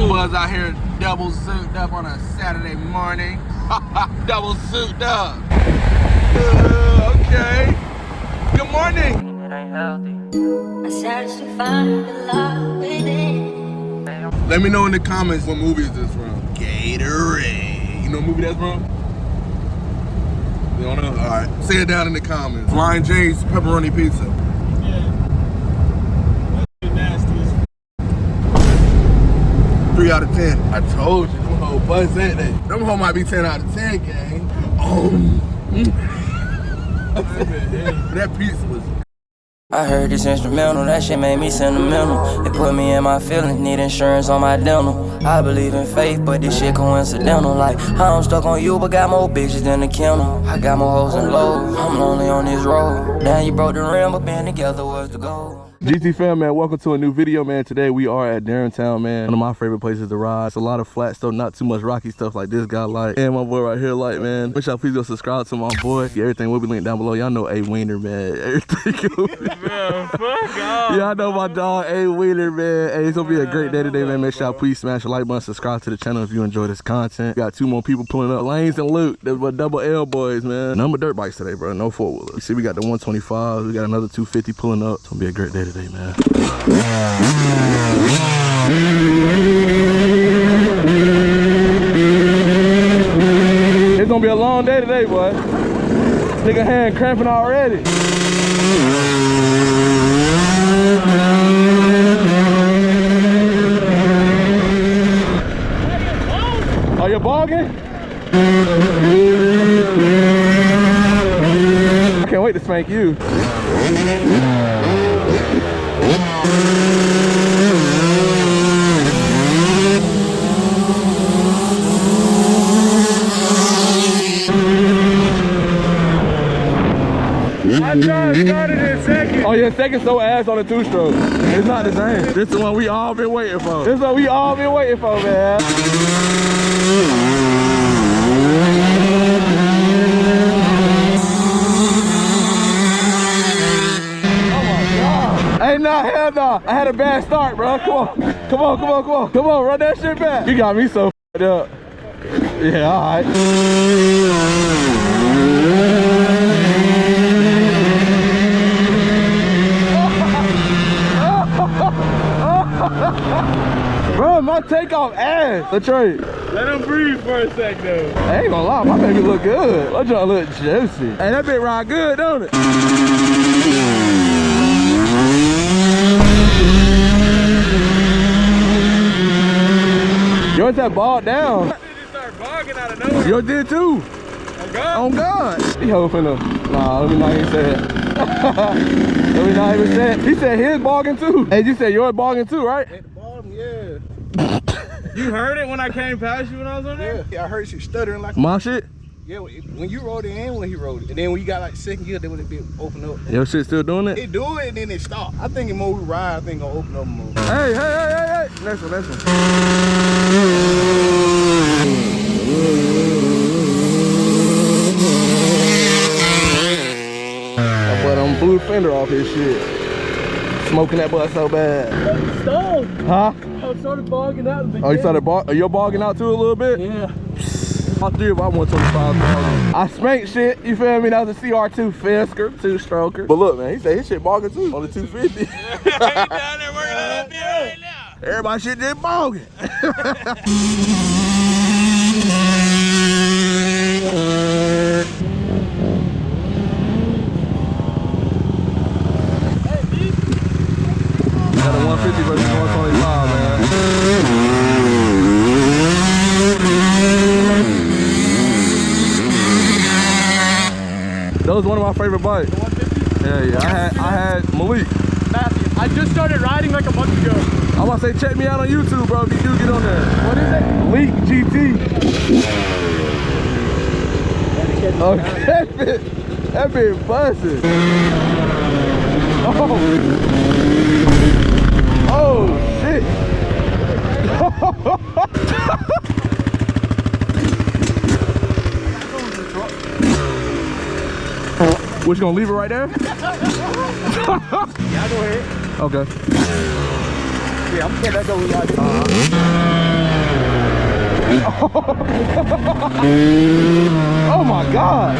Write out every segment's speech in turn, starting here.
Buzz out here double souped up on a Saturday morning. Double souped up. Okay. Good morning. It ain't healthy. I searched to find the love within. Let me know in the comments what movie is this from. Gatorade. You know what movie that's from? You don't know? Alright. Say it down in the comments. Flying J's pepperoni pizza. Yeah. That's nasty as 3 out of 10. I told you, them whole buzz at that. Them whole might be 10 out of 10, gang. That pizza was. I heard this instrumental, that shit made me sentimental. It put me in my feelings, need insurance on my dental. I believe in faith, but this shit coincidental. Like, I'm stuck on you, but got more bitches than the kennel. I got more hoes and lows, I'm lonely on this road. Now you broke the rim, but being together was the goal. GT fam, man, welcome to a new video, man. Today we are at Darrentown, man. One of my favorite places to ride. It's a lot of flat stuff, not too much rocky stuff like this guy like. And my boy right here like, man. Make sure y'all please go subscribe to my boy. Everything will be linked down below. Y'all know A Wiener, man. Everything will be. man, fuck off. Yeah, I know my dog A Wiener, man. Hey, it's gonna be a great day today, man. Make sure y'all please smash the like button, subscribe to the channel if you enjoy this content. Got 2 more people pulling up. Lanes and Luke. They're double L boys, man. None but dirt bikes today, bro. No 4-wheelers. You see, we got the 125s. We got another 250 pulling up. It's gonna be a great day today, man. It's gonna be a long day today, boy. Nigga hand cramping already. Are you bogging? I can't wait to spank you. I started in second. Oh yeah, second so ass on the 2-stroke. It's not the same. This is the one we all been waiting for. This is what we all been waiting for, man. Hey, nah, hell nah. I had a bad start, bro. Come on. Come on, come on, come on. Come on, run that shit back. You got me so f***ed up. Yeah, all right. Bro, my takeoff ass. Latrey. Let him breathe for a sec, though. I ain't gonna lie, my baby look good. My joint look juicy. Hey, that bit ride good, don't it? Yours that balled down. It just started bogging out of nowhere. Yours did too. Oh, God. On God. He hoping to. Nah, let me not even say it. Let me not even say it. He said his bogging too. Hey, you said yours bogging too, right? At the bottom, yeah. You heard it when I came past you when I was on there? Yeah, I heard you stuttering like My shit? yeah. When you rode it and when he rode it, and then when you got like second gear, then when it be open up. Your shit still doing it? It do it and then it stop. I think the more we ride, I think it'll open up more. Hey, hey, hey, hey, hey. Next one, next one. But I'm blew the fender off his shit. Smoking that butt so bad. Stop. Huh? I started bogging out. Oh, you started you're bogging out too a little bit? Yeah. All 3 of them, I 125. I spanked shit, you feel me? That was a CR2 Fisker, 2-stroker. But look, man, he said his shit bogging too on the 250. He down there working on that beer right now. Everybody shit just bogging. Got a 150 versus 125, man. That was one of my favorite bikes. Yeah, I had Malik. Matthew, I just started riding like a month ago. I'm about to say, check me out on YouTube, bro, if you do get on there. What is it? Leek GT. Oh, that bit busted. Oh shit. We're just gonna leave it right there? Yeah, go ahead. Okay. Yeah, I'm gonna let that go. Oh my God.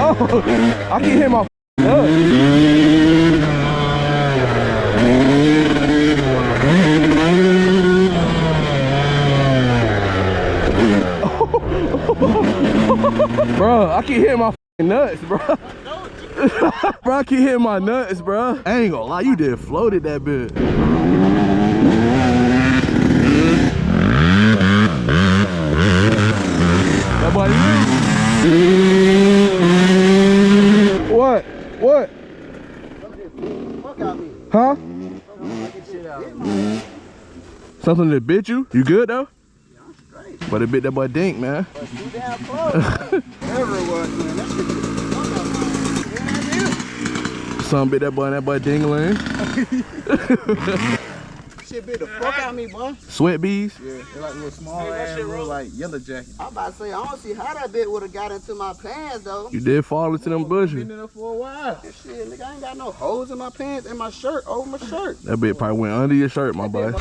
Oh, I can hear my nuts. Bro, I can hear my nuts, bro. Bro, I can hear my nuts, bro. I ain't gonna lie, you did floated that bit. That boy, what? What? Fuck out me. Huh? Get shit out. Something that bit you? You good though? Yeah, I'm straight. But it bit that boy Dink, man. But too damn close. Whatever it was, man. That shit just fuck out me. Some bit that boy Dingling. Shit bit the fuck out me, boy. Sweat bees. Yeah, they're like little small ass, little like yellow jacket. I'm about to say, I don't see how that bit would have got into my pants, though. You did fall into them bushes. Been in there for a while. Shit, nigga, I ain't got no holes in my pants and my shirt, over my shirt. That bit probably went under your shirt, my boy.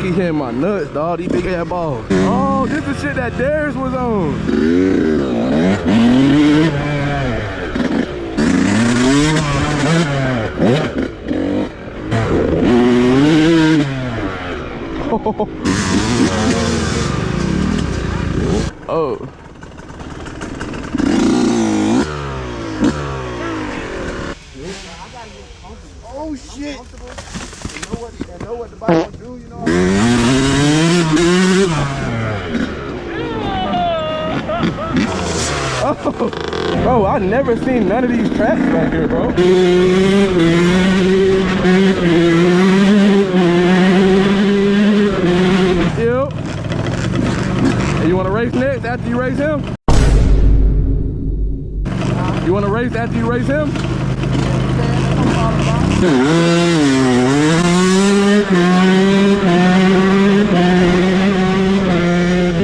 Keep hitting my nuts, dog. These big ass balls. Oh, this is shit that Darius was on. Oh. Oh shit! You know what the bike do, you know? Oh, bro, I never seen none of these tracks back here, bro. Yep. Hey, you want to race next after you race him? You want to race after you race him?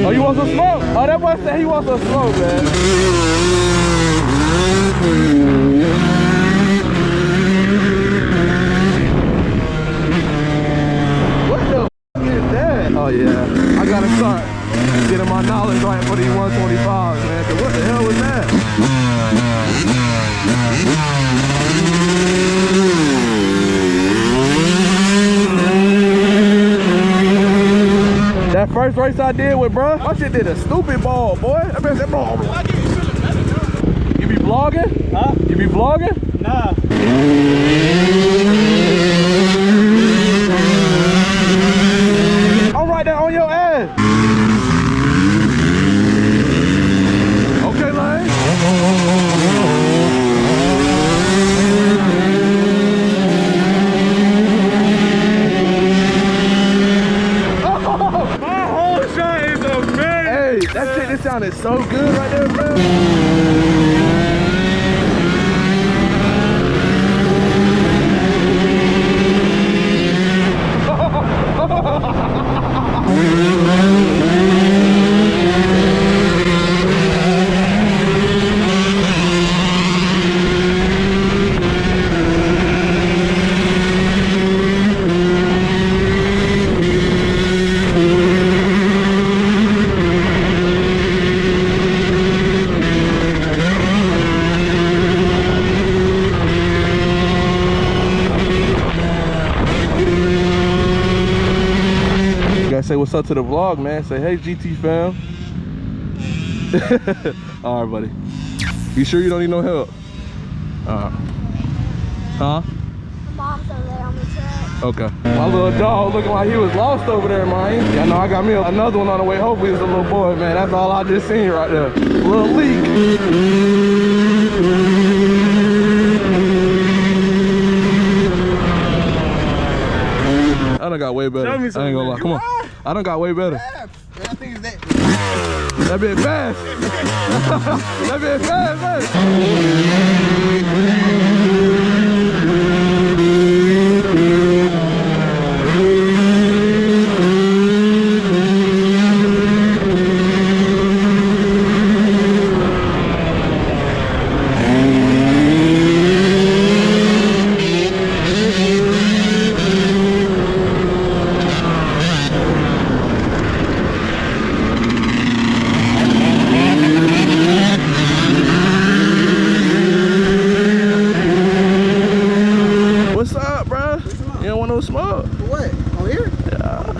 Oh, you want some smoke? Oh, that boy said he wants some smoke, man. What the f is that? Oh, yeah. I gotta start getting my knowledge right for these 125s, man. Cause what the hell was that? That first race I did with bruh, my shit did a stupid ball, boy. I bet that ball. You be vlogging? Huh? You be vlogging? Nah. I'm right there on your ass. Okay, Lane. That shit, this sounded so good right there, bro. Say what's up to the vlog, man. Say hey, GT fam. All right, buddy. You sure you don't need no help? Huh? Mom's over there on the track. Okay. My little dog looking like he was lost over there, man. Yeah, I know I got me another one on the way. Hopefully it's a little boy, man. That's all I just seen right there. Little Leek. I done got way better. I ain't gonna lie. Come on. I done got way better. Yeah, I think it's that. That bit fast. That bit fast, man. no smoke. What? On here? Yeah.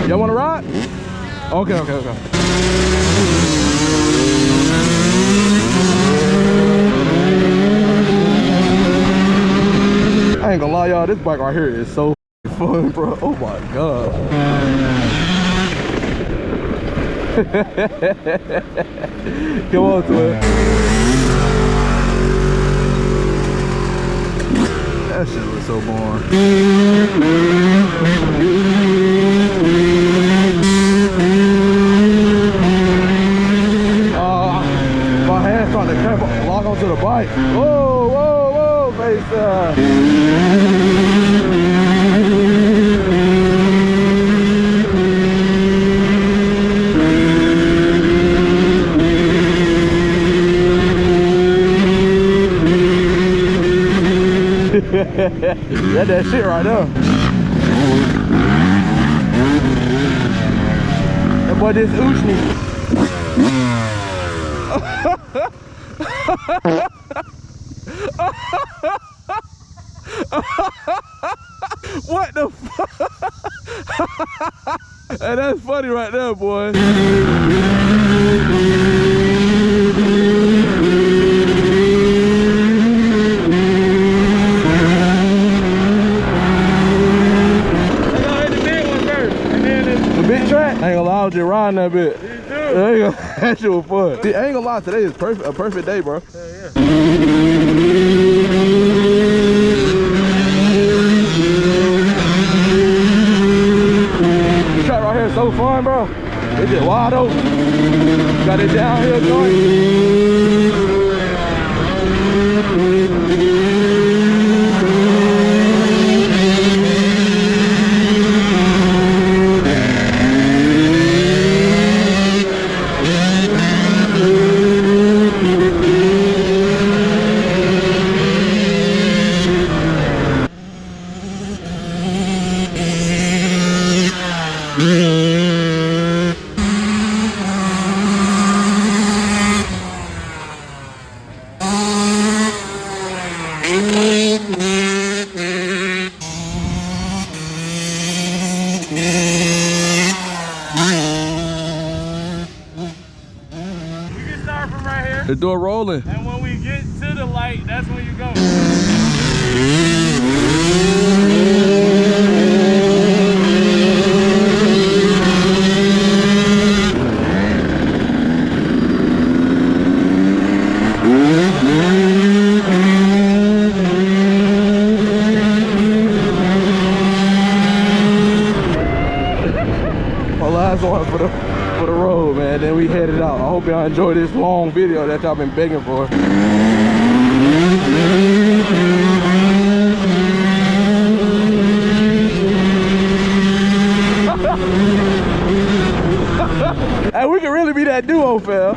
Y'all wanna ride? Okay. I ain't gonna lie, y'all, this bike right here is so fun, bro. Oh my god. Come on to it. That shit was so boring. My hand's trying to lock onto the bike. Whoa, face. That shit right there. That boy just ooched me. What the fuck? Hey, that's funny right there, boy. The big track? I ain't gonna lie, I was just riding that bit. That shit was fun. See, I ain't gonna lie, today is a perfect day, bro. Yeah. This track right here is so fun, bro. It's just wide open. Got it downhill joint. The door rolling. And when we get to the light, that's when you go. My last one for the road, man. Then we headed out. I hope y'all enjoy this long video that y'all been begging for. Hey, we can really be that duo, fam.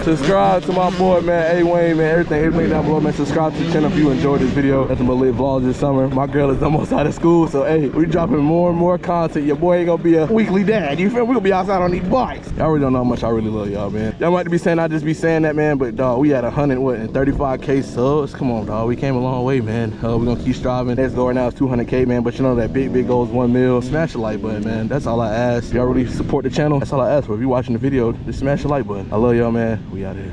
Subscribe to my boy, man, A Wayne, man. Everything down below, man. Subscribe to the channel if you enjoyed this video. Nothing but lit vlogs this summer. My girl is almost out of school, so hey, we dropping more and more content. Your boy ain't gonna be a weekly dad. You feel? We gonna be outside on these bikes. Y'all really don't know how much I really love y'all, man. Y'all might be saying I just be saying that, man, but dog, we had 135K subs. Come on, dog. We came a long way, man. We gonna keep striving. Next goal right now is 200K, man. But you know that big goal is 1 mil. Smash the like button, man. That's all I ask. Y'all really support the channel. That's all I ask for. If you watching the video, just smash the like button. I love y'all, man. We out here.